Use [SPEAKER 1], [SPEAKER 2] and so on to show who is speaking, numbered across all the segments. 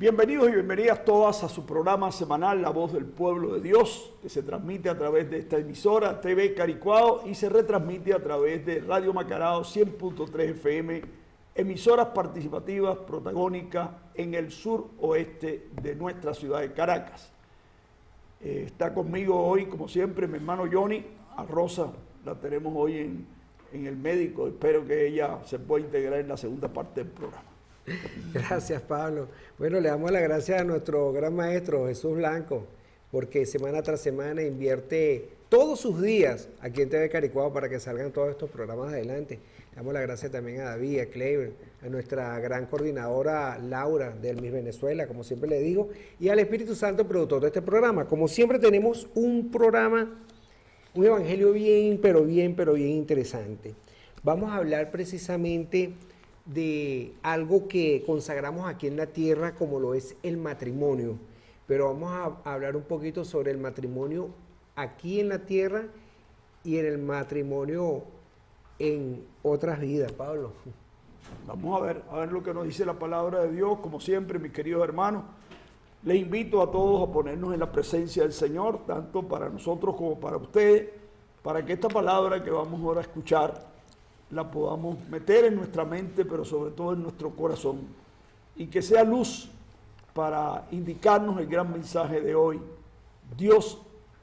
[SPEAKER 1] Bienvenidos y bienvenidas todas a su programa semanal La Voz del Pueblo de Dios, que se transmite a través de esta emisora TV Caricuao y se retransmite a través de Radio Macarao 100.3 FM, emisoras participativas protagónicas en el sur oeste de nuestra ciudad de Caracas. Está conmigo hoy, como siempre, mi hermano Johnny. A Rosa la tenemos hoy en el médico. Espero que ella se pueda integrar en la segunda parte del programa.
[SPEAKER 2] Gracias, Pablo. Bueno, le damos las gracias a nuestro gran maestro Jesús Blanco, porque semana tras semana invierte todos sus días aquí en TV Caricuao para que salgan todos estos programas adelante. Le damos las gracias también a David, a Clever, a nuestra gran coordinadora Laura del Miss Venezuela, como siempre le digo, y al Espíritu Santo, productor de este programa. Como siempre tenemos un programa, un evangelio bien interesante. Interesante. Vamos a hablar precisamente de algo que consagramos aquí en la tierra como lo es el matrimonio, pero vamos a hablar un poquito sobre el matrimonio aquí en la tierra y en el matrimonio en otras vidas, Pablo.
[SPEAKER 1] Vamos a ver lo que nos dice la palabra de Dios. Como siempre, mis queridos hermanos, les invito a todos a ponernos en la presencia del Señor, tanto para nosotros como para ustedes, para que esta palabra que vamos ahora a escuchar la podamos meter en nuestra mente, pero sobre todo en nuestro corazón, y que sea luz para indicarnos el gran mensaje de hoy. Dios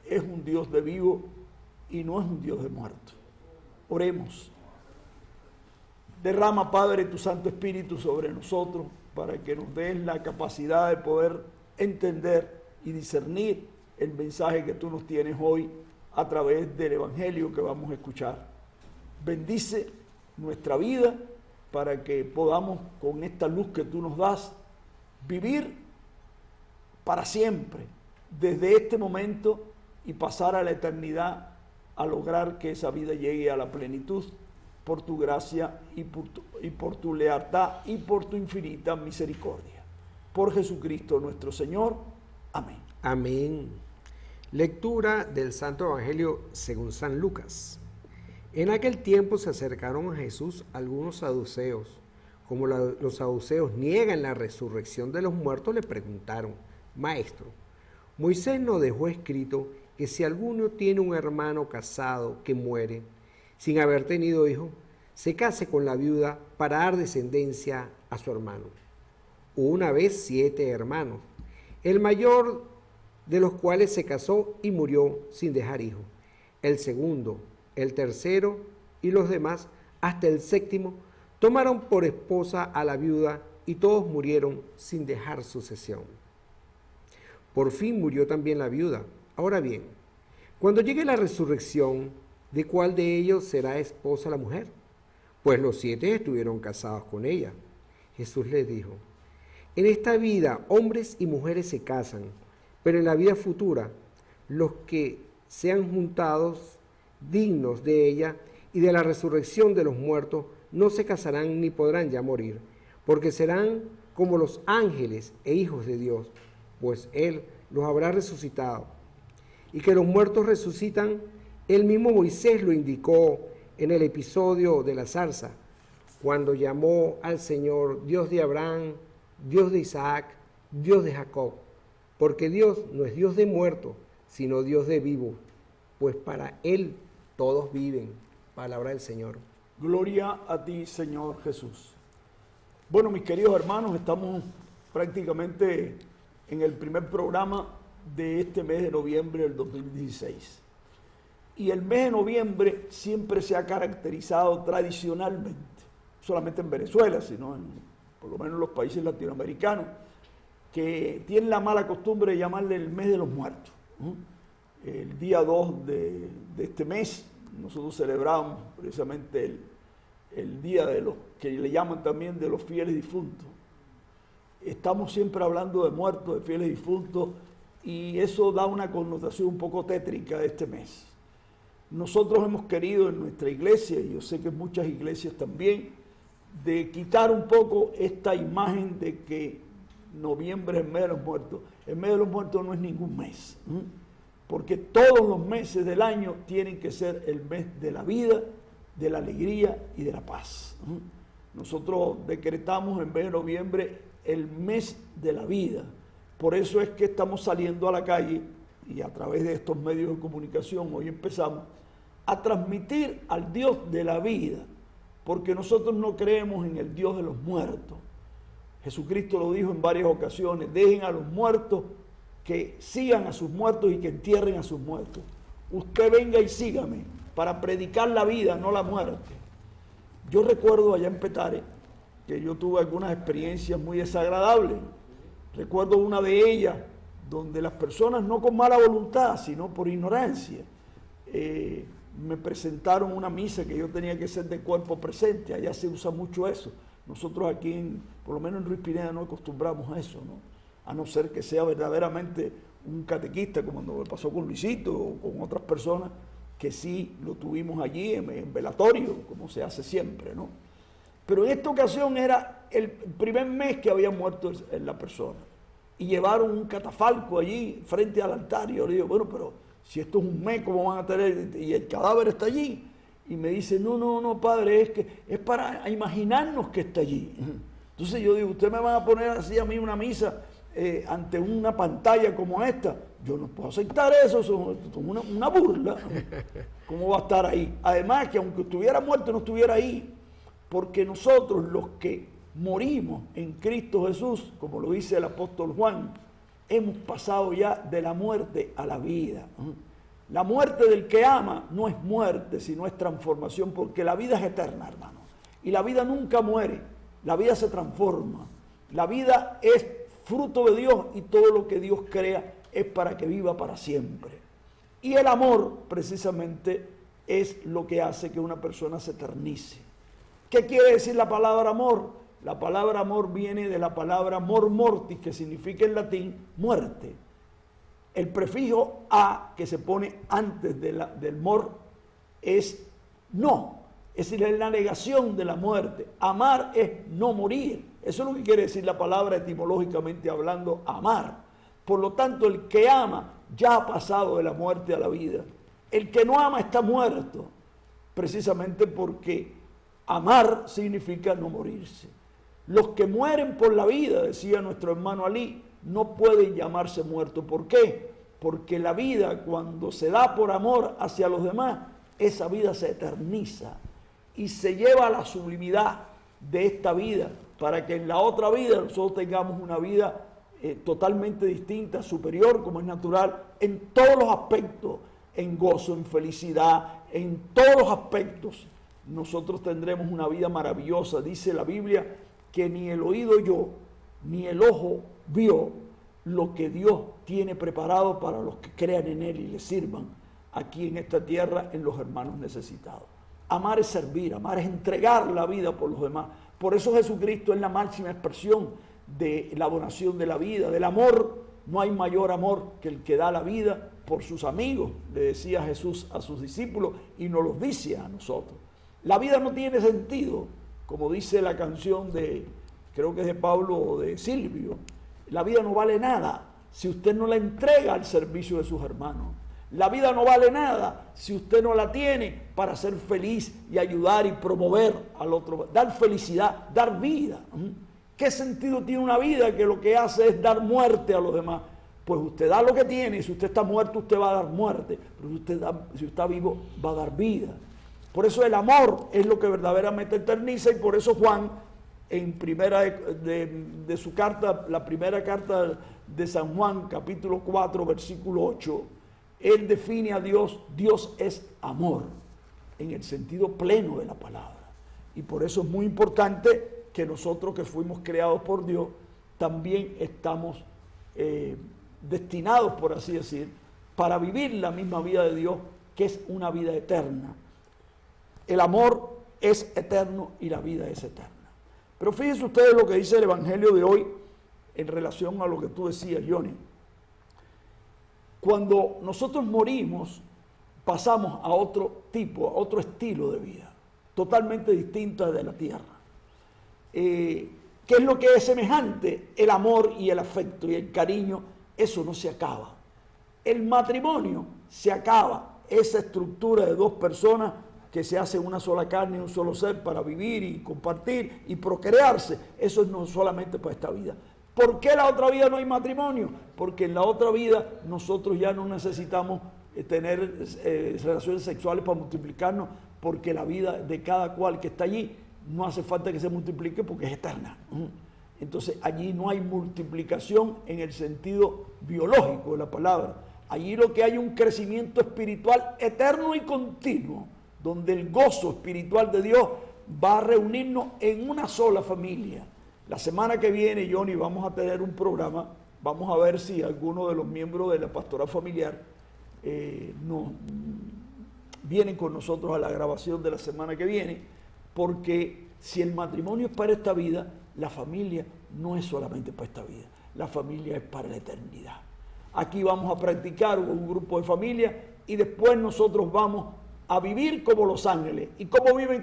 [SPEAKER 1] es un Dios de vivo y no es un Dios de muerto. Oremos. Derrama, Padre, tu Santo Espíritu sobre nosotros para que nos des la capacidad de poder entender y discernir el mensaje que tú nos tienes hoy a través del Evangelio que vamos a escuchar. Bendice nuestra vida para que podamos, con esta luz que tú nos das, vivir para siempre, desde este momento y pasar a la eternidad, a lograr que esa vida llegue a la plenitud por tu gracia y por tu lealtad y por tu infinita misericordia. Por Jesucristo nuestro Señor. Amén.
[SPEAKER 2] Amén. Lectura del Santo Evangelio según San Lucas. En aquel tiempo se acercaron a Jesús algunos saduceos. Como los saduceos niegan la resurrección de los muertos, le preguntaron: Maestro, Moisés nos dejó escrito que si alguno tiene un hermano casado que muere sin haber tenido hijo, se case con la viuda para dar descendencia a su hermano. Hubo una vez 7 hermanos, el mayor de los cuales se casó y murió sin dejar hijo. El segundo, el tercero y los demás, hasta el séptimo, tomaron por esposa a la viuda y todos murieron sin dejar sucesión. Por fin murió también la viuda. Ahora bien, cuando llegue la resurrección, ¿de cuál de ellos será esposa la mujer? Pues los 7 estuvieron casados con ella. Jesús les dijo: en esta vida hombres y mujeres se casan, pero en la vida futura los que sean juntados dignos de ella y de la resurrección de los muertos no se casarán ni podrán ya morir, porque serán como los ángeles e hijos de Dios, pues Él los habrá resucitado. Y que los muertos resucitan, el mismo Moisés lo indicó en el episodio de la zarza, cuando llamó al Señor Dios de Abraham, Dios de Isaac, Dios de Jacob, porque Dios no es Dios de muertos, sino Dios de vivos, pues para Él todos viven. Palabra del Señor.
[SPEAKER 1] Gloria a ti, Señor Jesús. Bueno, mis queridos hermanos, estamos prácticamente en el primer programa de este mes de noviembre del 2016. Y el mes de noviembre siempre se ha caracterizado tradicionalmente, no solamente en Venezuela, sino por lo menos en los países latinoamericanos, que tienen la mala costumbre de llamarle el mes de los muertos, ¿no? El día 2 de este mes nosotros celebramos precisamente el día de los que le llaman también de los fieles difuntos. Estamos siempre hablando de muertos, de fieles difuntos, y eso da una connotación un poco tétrica de este mes. Nosotros hemos querido en nuestra iglesia, y yo sé que en muchas iglesias también, de quitar un poco esta imagen de que noviembre es el mes de los muertos. El mes de los muertos no es ningún mes, porque todos los meses del año tienen que ser el mes de la vida, de la alegría y de la paz. nosotros decretamos en vez de noviembre el mes de la vida. Por eso es que estamos saliendo a la calle y a través de estos medios de comunicación, hoy empezamos a transmitir al Dios de la vida, porque nosotros no creemos en el Dios de los muertos. Jesucristo lo dijo en varias ocasiones: dejen a los muertos que sigan a sus muertos y que entierren a sus muertos. Usted venga y sígame para predicar la vida, no la muerte. Yo recuerdo allá en Petare que yo tuve algunas experiencias muy desagradables. Recuerdo una de ellas donde las personas, no con mala voluntad, sino por ignorancia, me presentaron una misa que yo tenía que ser de cuerpo presente. Allá se usa mucho eso. Nosotros aquí, por lo menos en Ruiz Pineda, no acostumbramos a eso, ¿no? A no ser que sea verdaderamente un catequista, como cuando pasó con Luisito o con otras personas, que sí lo tuvimos allí en velatorio, como se hace siempre, ¿no? Pero en esta ocasión era el primer mes que había muerto la persona. Y llevaron un catafalco allí frente al altar. Y yo le digo, bueno, pero si esto es un mes, ¿cómo van a tener? Y el cadáver está allí. Y me dice, no, padre, es para imaginarnos que está allí. Entonces yo digo, ¿usted me va a poner así a mí una misa ante una pantalla como esta? Yo no puedo aceptar eso, es una burla. ¿Cómo va a estar ahí? Además que aunque estuviera muerto, no estuviera ahí. Porque nosotros, los que morimos en Cristo Jesús, como lo dice el apóstol Juan, hemos pasado ya de la muerte a la vida. La muerte del que ama no es muerte, sino es transformación, porque la vida es eterna, hermano. Y la vida nunca muere, la vida se transforma. La vida es fruto de Dios y todo lo que Dios crea es para que viva para siempre. Y el amor, precisamente, es lo que hace que una persona se eternice. ¿Qué quiere decir la palabra amor? La palabra amor viene de la palabra mor mortis, que significa en latín muerte. El prefijo a, que se pone antes del mor, es no. Es decir, es la negación de la muerte. Amar es no morir. Eso es lo que quiere decir la palabra etimológicamente hablando, amar. Por lo tanto, el que ama ya ha pasado de la muerte a la vida. El que no ama está muerto, precisamente porque amar significa no morirse. Los que mueren por la vida, decía nuestro hermano Ali, no pueden llamarse muertos. ¿Por qué? Porque la vida, cuando se da por amor hacia los demás, esa vida se eterniza y se lleva a la sublimidad de esta vida, para que en la otra vida nosotros tengamos una vida totalmente distinta, superior, como es natural, en todos los aspectos, en gozo, en felicidad, en todos los aspectos. Nosotros tendremos una vida maravillosa. Dice la Biblia que ni el oído oyó, ni el ojo vio lo que Dios tiene preparado para los que crean en Él y le sirvan aquí en esta tierra, en los hermanos necesitados. Amar es servir, amar es entregar la vida por los demás. Por eso Jesucristo es la máxima expresión de la donación de la vida, del amor. No hay mayor amor que el que da la vida por sus amigos, le decía Jesús a sus discípulos y nos lo dice a nosotros. La vida no tiene sentido, como dice la canción de, creo que es de Pablo o de Silvio. La vida no vale nada si usted no la entrega al servicio de sus hermanos. La vida no vale nada si usted no la tiene para ser feliz y ayudar y promover al otro, dar felicidad, dar vida. ¿Qué sentido tiene una vida que lo que hace es dar muerte a los demás? Pues usted da lo que tiene, y si usted está muerto, usted va a dar muerte, pero si usted está vivo, va a dar vida. Por eso el amor es lo que verdaderamente eterniza, y por eso Juan, en primera de su carta, la primera carta de San Juan, capítulo 4, versículo 8, él define a Dios: Dios es amor, en el sentido pleno de la palabra. Y por eso es muy importante que nosotros, que fuimos creados por Dios, también estamos destinados, por así decir, para vivir la misma vida de Dios, que es una vida eterna. El amor es eterno y la vida es eterna. Pero fíjense ustedes lo que dice el Evangelio de hoy en relación a lo que tú decías, Johnny. Cuando nosotros morimos, pasamos a otro tipo, a otro estilo de vida, totalmente distinto de la tierra. ¿Qué es lo que es semejante? El amor y el afecto y el cariño, eso no se acaba. El matrimonio se acaba, esa estructura de dos personas que se hace una sola carne y un solo ser para vivir y compartir y procrearse. Eso no solamente para esta vida. ¿Por qué en la otra vida no hay matrimonio? Porque en la otra vida nosotros ya no necesitamos tener relaciones sexuales para multiplicarnos, porque la vida de cada cual que está allí no hace falta que se multiplique porque es eterna. Entonces allí no hay multiplicación en el sentido biológico de la palabra. Allí lo que hay es un crecimiento espiritual eterno y continuo, donde el gozo espiritual de Dios va a reunirnos en una sola familia. La semana que viene, Johnny, vamos a tener un programa, vamos a ver si alguno de los miembros de la pastoral familiar vienen con nosotros a la grabación de la semana que viene, porque si el matrimonio es para esta vida, la familia no es solamente para esta vida, la familia es para la eternidad. Aquí vamos a practicar un grupo de familia y después nosotros vamos a vivir como los ángeles. ¿Y cómo viven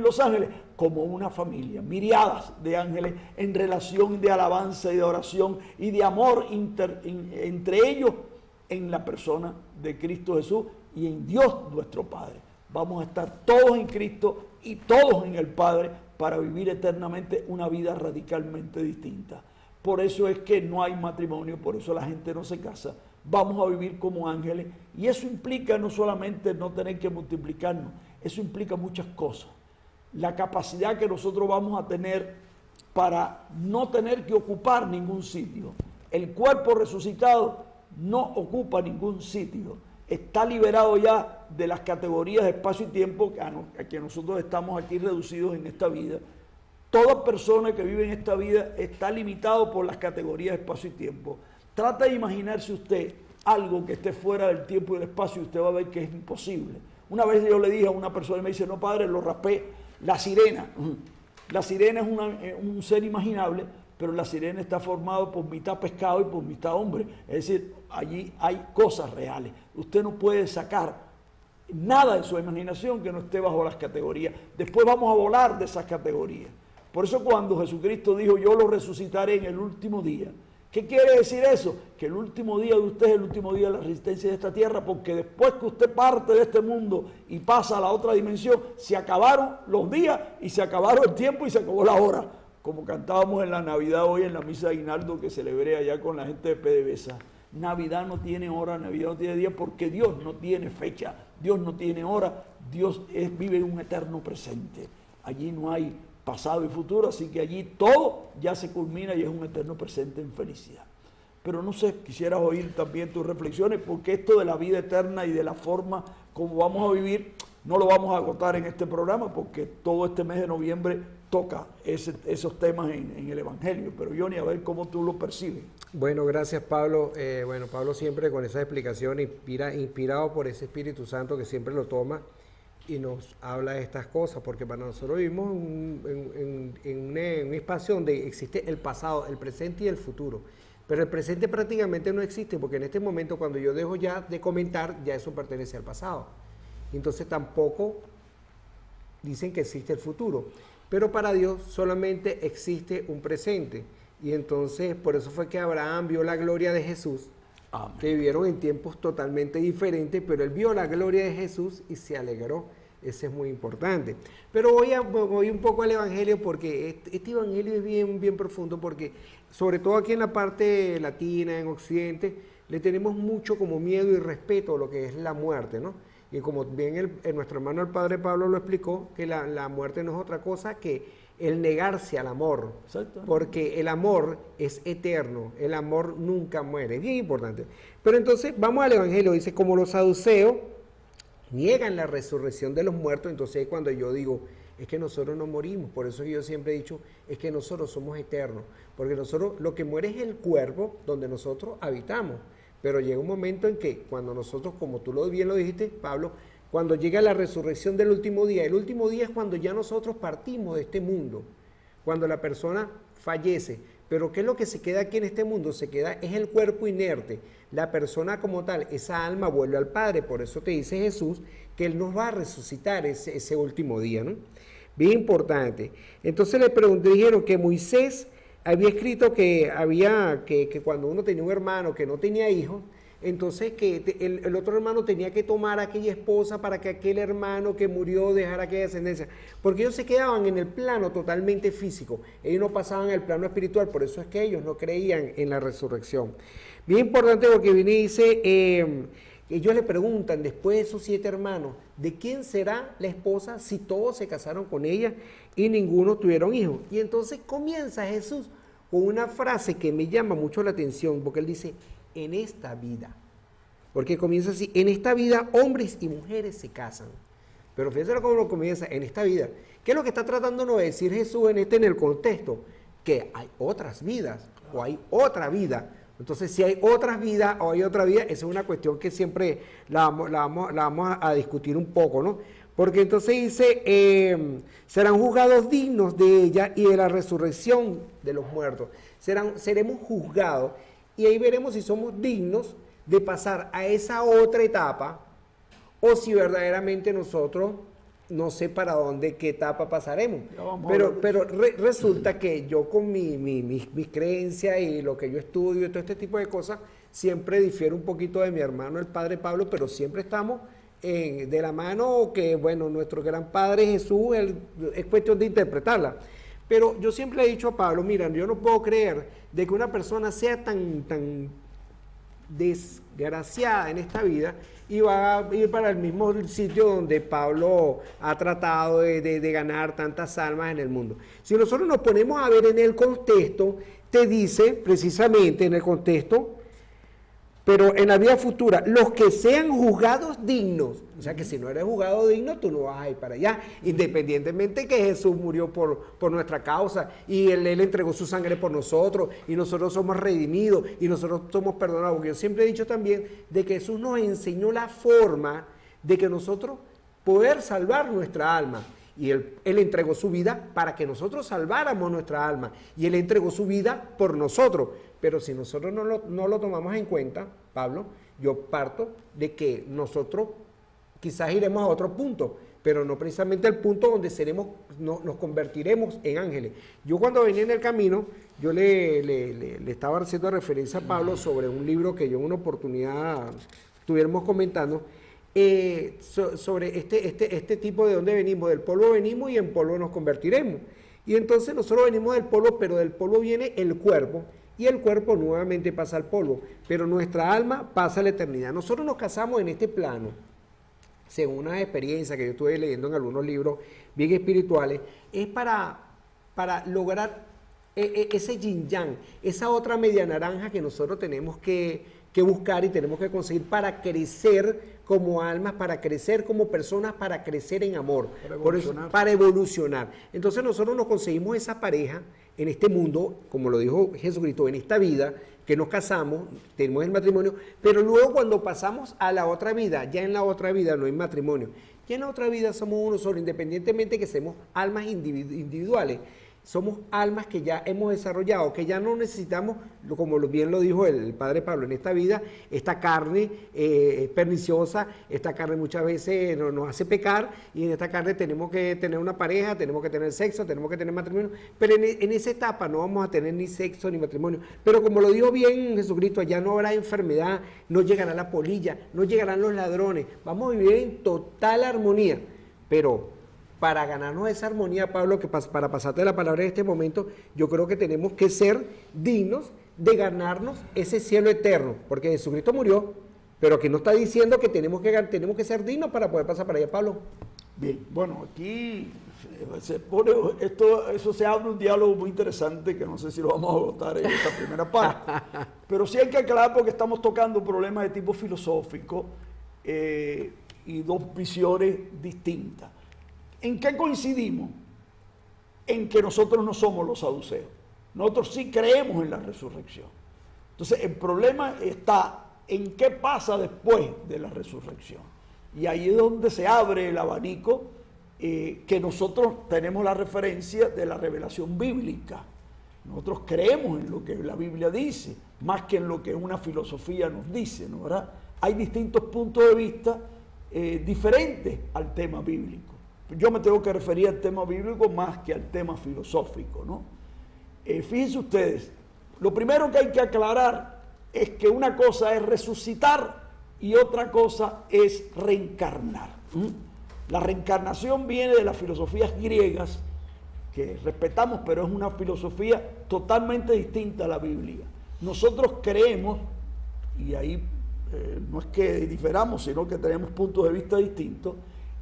[SPEAKER 1] los ángeles? Como una familia, miriadas de ángeles en relación de alabanza y de oración y de amor entre ellos en la persona de Cristo Jesús y en Dios nuestro Padre. Vamos a estar todos en Cristo y todos en el Padre para vivir eternamente una vida radicalmente distinta. Por eso es que no hay matrimonio, por eso la gente no se casa. Vamos a vivir como ángeles y eso implica no solamente no tener que multiplicarnos, eso implica muchas cosas. La capacidad que nosotros vamos a tener para no tener que ocupar ningún sitio. El cuerpo resucitado no ocupa ningún sitio, está liberado ya de las categorías de espacio y tiempo a que nosotros estamos aquí reducidos en esta vida. Toda persona que vive en esta vida está limitado por las categorías de espacio y tiempo. Trata de imaginarse usted algo que esté fuera del tiempo y del espacio y usted va a ver que es imposible. Una vez yo le dije a una persona y me dice, no padre, lo raspé, la sirena. La sirena es un ser imaginable, pero la sirena está formada por mitad pescado y por mitad hombre. Es decir, allí hay cosas reales. Usted no puede sacar nada de su imaginación que no esté bajo las categorías. Después vamos a volar de esas categorías. Por eso cuando Jesucristo dijo, yo lo resucitaré en el último día, ¿qué quiere decir eso? Que el último día de usted es el último día de la resistencia de esta tierra, porque después que usted parte de este mundo y pasa a la otra dimensión, se acabaron los días y se acabaron el tiempo y se acabó la hora. Como cantábamos en la Navidad hoy en la misa de Aguinaldo que celebré allá con la gente de PDVSA. Navidad no tiene hora, Navidad no tiene día, porque Dios no tiene fecha, Dios no tiene hora, Dios vive en un eterno presente. Allí no hay pasado y futuro, así que allí todo ya se culmina y es un eterno presente en felicidad. Pero no sé, quisieras oír también tus reflexiones, porque esto de la vida eterna y de la forma como vamos a vivir, no lo vamos a agotar en este programa, porque todo este mes de noviembre toca esos temas en el Evangelio. Pero Johnny, a ver cómo tú lo percibes.
[SPEAKER 2] Bueno, gracias Pablo. Pablo siempre con esa explicación inspirado por ese Espíritu Santo que siempre lo toma y nos habla de estas cosas, porque para nosotros vivimos en un espacio donde existe el pasado, el presente y el futuro. Pero el presente prácticamente no existe, porque en este momento cuando yo dejo ya de comentar, ya eso pertenece al pasado. Entonces tampoco dicen que existe el futuro. Pero para Dios solamente existe un presente. Y entonces por eso fue que Abraham vio la gloria de Jesús. Amén. Que vivieron en tiempos totalmente diferentes, pero él vio la gloria de Jesús y se alegró. Ese es muy importante. Pero voy un poco al Evangelio, porque este Evangelio es bien profundo, porque sobre todo aquí en la parte latina, en Occidente, le tenemos mucho como miedo y respeto a lo que es la muerte, ¿no? Y como bien nuestro hermano el Padre Pablo lo explicó, que la muerte no es otra cosa que el negarse al amor. Exacto. Porque el amor es eterno, el amor nunca muere, bien importante. Pero entonces vamos al Evangelio, dice, como los saduceos niegan la resurrección de los muertos, entonces cuando yo digo, es que nosotros no morimos, por eso yo siempre he dicho, es que nosotros somos eternos, porque nosotros lo que muere es el cuerpo donde nosotros habitamos, pero llega un momento en que cuando nosotros, como tú bien lo dijiste, Pablo, cuando llega la resurrección del último día, el último día es cuando ya nosotros partimos de este mundo, cuando la persona fallece. Pero ¿qué es lo que se queda aquí en este mundo? Se queda, es el cuerpo inerte. La persona como tal, esa alma vuelve al Padre. Por eso te dice Jesús que Él nos va a resucitar ese último día, ¿no? Bien importante. Entonces dijeron que Moisés había escrito que cuando uno tenía un hermano que no tenía hijos, entonces que el otro hermano tenía que tomar a aquella esposa para que aquel hermano que murió dejara aquella descendencia, porque ellos se quedaban en el plano totalmente físico, ellos no pasaban al plano espiritual, por eso es que ellos no creían en la resurrección. Bien importante lo que viene y dice, ellos le preguntan después de esos 7 hermanos, ¿de quién será la esposa si todos se casaron con ella y ninguno tuvieron hijos? Y entonces comienza Jesús con una frase que me llama mucho la atención, porque él dice, en esta vida, porque comienza así, en esta vida hombres y mujeres se casan, pero fíjense cómo lo comienza, en esta vida. ¿Qué es lo que está tratando de decir Jesús en el contexto? Que hay otras vidas, o hay otra vida. Entonces, si hay otras vidas o hay otra vida, esa es una cuestión que siempre la vamos a discutir un poco, ¿no? Porque entonces dice, serán juzgados dignos de ella y de la resurrección de los muertos. Seremos juzgados y ahí veremos si somos dignos de pasar a esa otra etapa o si verdaderamente nosotros no sé para dónde, qué etapa pasaremos. Pero resulta que yo con mis creencias y lo que yo estudio y todo este tipo de cosas, siempre difiero un poquito de mi hermano, el padre Pablo, pero siempre estamos de la mano, que bueno, nuestro gran padre Jesús, es cuestión de interpretarla. Pero yo siempre he dicho a Pablo, mira, yo no puedo creer de que una persona sea tan desgraciada en esta vida y va a ir para el mismo sitio donde Pablo ha tratado de ganar tantas almas en el mundo. Si nosotros nos ponemos a ver en el contexto, te dice precisamente en el contexto, pero en la vida futura, los que sean juzgados dignos, o sea que si no eres juzgado digno, tú no vas a ir para allá, independientemente que Jesús murió por nuestra causa y él entregó su sangre por nosotros y nosotros somos redimidos y nosotros somos perdonados, porque yo siempre he dicho también de que Jesús nos enseñó la forma de que nosotros poder salvar nuestra alma. Y él entregó su vida para que nosotros salváramos nuestra alma. Y Él entregó su vida por nosotros. Pero si nosotros no lo tomamos en cuenta, Pablo, yo parto de que nosotros quizás iremos a otro punto, pero no precisamente al punto donde nos convertiremos en ángeles. Yo cuando venía en el camino, yo le estaba haciendo referencia a Pablo sobre un libro que yo en una oportunidad estuviéramos comentando, sobre este tipo de dónde venimos, del polvo venimos y en polvo nos convertiremos. Y entonces nosotros venimos del polvo, pero del polvo viene el cuerpo, y el cuerpo nuevamente pasa al polvo, pero nuestra alma pasa a la eternidad. Nosotros nos casamos en este plano, según una experiencia que yo estuve leyendo en algunos libros bien espirituales, es para lograr ese yin yang, esa otra media naranja que nosotros tenemos que buscar y tenemos que conseguir para crecer como almas, para crecer como personas, para crecer en amor, para evolucionar. Entonces nosotros nos conseguimos esa pareja en este mundo, como lo dijo Jesucristo, en esta vida, que nos casamos, tenemos el matrimonio, pero luego cuando pasamos a la otra vida, ya en la otra vida no hay matrimonio, ya en la otra vida somos uno solo, independientemente que seamos almas individuales. Somos almas que ya hemos desarrollado, que ya no necesitamos, como bien lo dijo el padre Pablo, en esta vida, esta carne perniciosa, esta carne muchas veces nos hace pecar, y en esta carne tenemos que tener una pareja, tenemos que tener sexo, tenemos que tener matrimonio, pero en esa etapa no vamos a tener ni sexo ni matrimonio. Pero como lo dijo bien Jesucristo, allá no habrá enfermedad, no llegará la polilla, no llegarán los ladrones, vamos a vivir en total armonía, pero para ganarnos esa armonía, Pablo, que para pasarte la palabra en este momento, yo creo que tenemos que ser dignos de ganarnos ese cielo eterno, porque Jesucristo murió, pero aquí no está diciendo que tenemos que ser dignos para poder pasar para allá, Pablo.
[SPEAKER 1] Bien, bueno, aquí eso se abre un diálogo muy interesante que no sé si lo vamos a votar en esta primera parte, pero sí hay que aclarar porque estamos tocando problemas de tipo filosófico y dos visiones distintas. ¿En qué coincidimos? En que nosotros no somos los saduceos. Nosotros sí creemos en la resurrección. Entonces, el problema está en qué pasa después de la resurrección. Y ahí es donde se abre el abanico, que nosotros tenemos la referencia de la revelación bíblica. Nosotros creemos en lo que la Biblia dice, más que en lo que una filosofía nos dice, ¿no? ¿Verdad? Hay distintos puntos de vista diferentes al tema bíblico. Yo me tengo que referir al tema bíblico más que al tema filosófico, ¿no? Fíjense ustedes, lo primero que hay que aclarar es que una cosa es resucitar y otra cosa es reencarnar. La reencarnación viene de las filosofías griegas, que respetamos, pero es una filosofía totalmente distinta a la Biblia. Nosotros creemos, y ahí no es que diferamos, sino que tenemos puntos de vista distintos,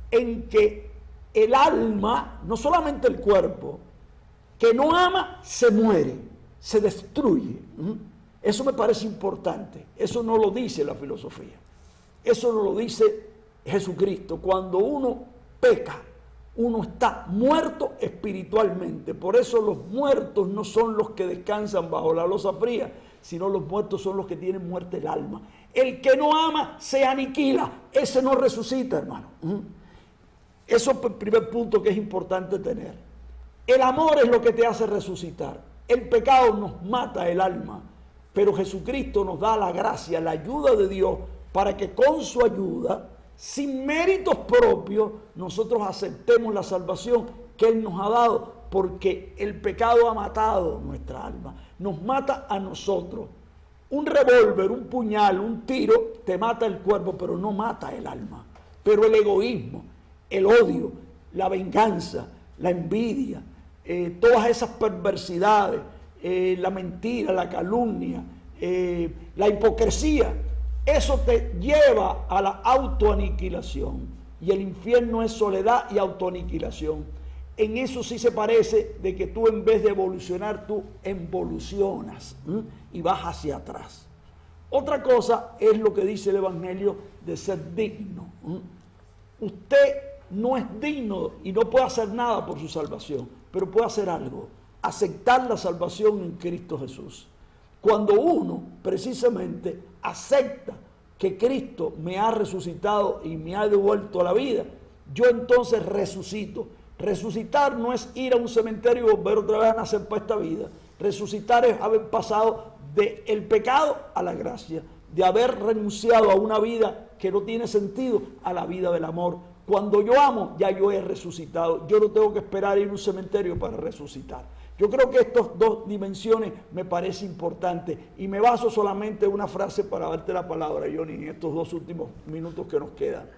[SPEAKER 1] en que el alma, no solamente el cuerpo, que no ama, se muere, se destruye. Eso me parece importante. Eso no lo dice la filosofía. Eso no lo dice Jesucristo. Cuando uno peca, uno está muerto espiritualmente. Por eso los muertos no son los que descansan bajo la losa fría, sino los muertos son los que tienen muerte el alma. El que no ama se aniquila. Ese no resucita, hermano. Eso es el primer punto que es importante tener. El amor es lo que te hace resucitar. El pecado nos mata el alma, pero Jesucristo nos da la gracia, la ayuda de Dios, para que con su ayuda, sin méritos propios, nosotros aceptemos la salvación que Él nos ha dado, porque el pecado ha matado nuestra alma, nos mata a nosotros. Un revólver, un puñal, un tiro te mata el cuerpo, pero no mata el alma. Pero el egoísmo, el odio, la venganza, la envidia, todas esas perversidades, la mentira, la calumnia, la hipocresía, eso te lleva a la autoaniquilación. Y el infierno es soledad y autoaniquilación. En eso sí se parece de que tú, en vez de evolucionar, tú involucionas y vas hacia atrás. Otra cosa es lo que dice el Evangelio de ser digno. Usted no es digno y no puede hacer nada por su salvación, pero puede hacer algo: aceptar la salvación en Cristo Jesús. Cuando uno precisamente acepta que Cristo me ha resucitado y me ha devuelto a la vida, yo entonces resucito. Resucitar no es ir a un cementerio y volver otra vez a nacer para esta vida. Resucitar es haber pasado del pecado a la gracia, de haber renunciado a una vida que no tiene sentido a la vida del amor. Cuando yo amo, ya yo he resucitado. Yo no tengo que esperar ir a un cementerio para resucitar. Yo creo que estas dos dimensiones me parece importante, y me baso solamente en una frase para darte la palabra, Johnny, en estos 2 últimos minutos que nos quedan.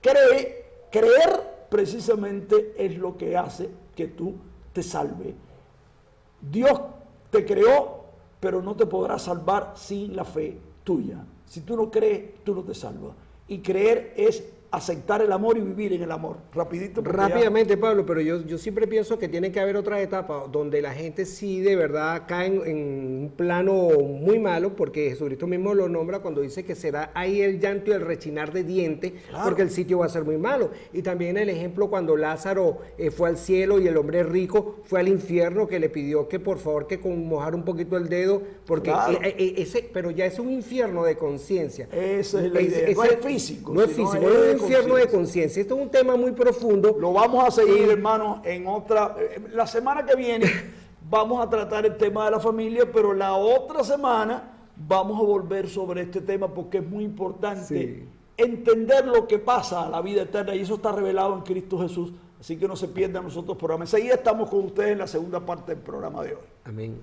[SPEAKER 1] Creer precisamente es lo que hace que tú te salves. Dios te creó, pero no te podrá salvar sin la fe tuya. Si tú no crees, tú no te salvas. Y creer es aceptar el amor y vivir en el amor. Rápidamente,
[SPEAKER 2] Pablo, pero yo siempre pienso que tiene que haber otra etapa donde la gente sí de verdad cae en un plano muy malo, porque Jesucristo mismo lo nombra cuando dice que será ahí el llanto y el rechinar de dientes, claro, porque el sitio va a ser muy malo. Y también el ejemplo cuando Lázaro fue al cielo y el hombre rico fue al infierno, que le pidió que por favor que con mojar un poquito el dedo, porque claro, pero ya es un infierno de conciencia.
[SPEAKER 1] Esa es la idea. No es físico.
[SPEAKER 2] No es físico, es un infierno de conciencia. Esto es un tema muy profundo.
[SPEAKER 1] Lo vamos a seguir, hermano, en otra. La semana que viene vamos a tratar el tema de la familia, pero la otra semana vamos a volver sobre este tema, porque es muy importante entender lo que pasa a la vida eterna, y eso está revelado en Cristo Jesús. Así que no se pierdan nosotros programas. Enseguida estamos con ustedes en la segunda parte del programa de hoy.
[SPEAKER 2] Amén.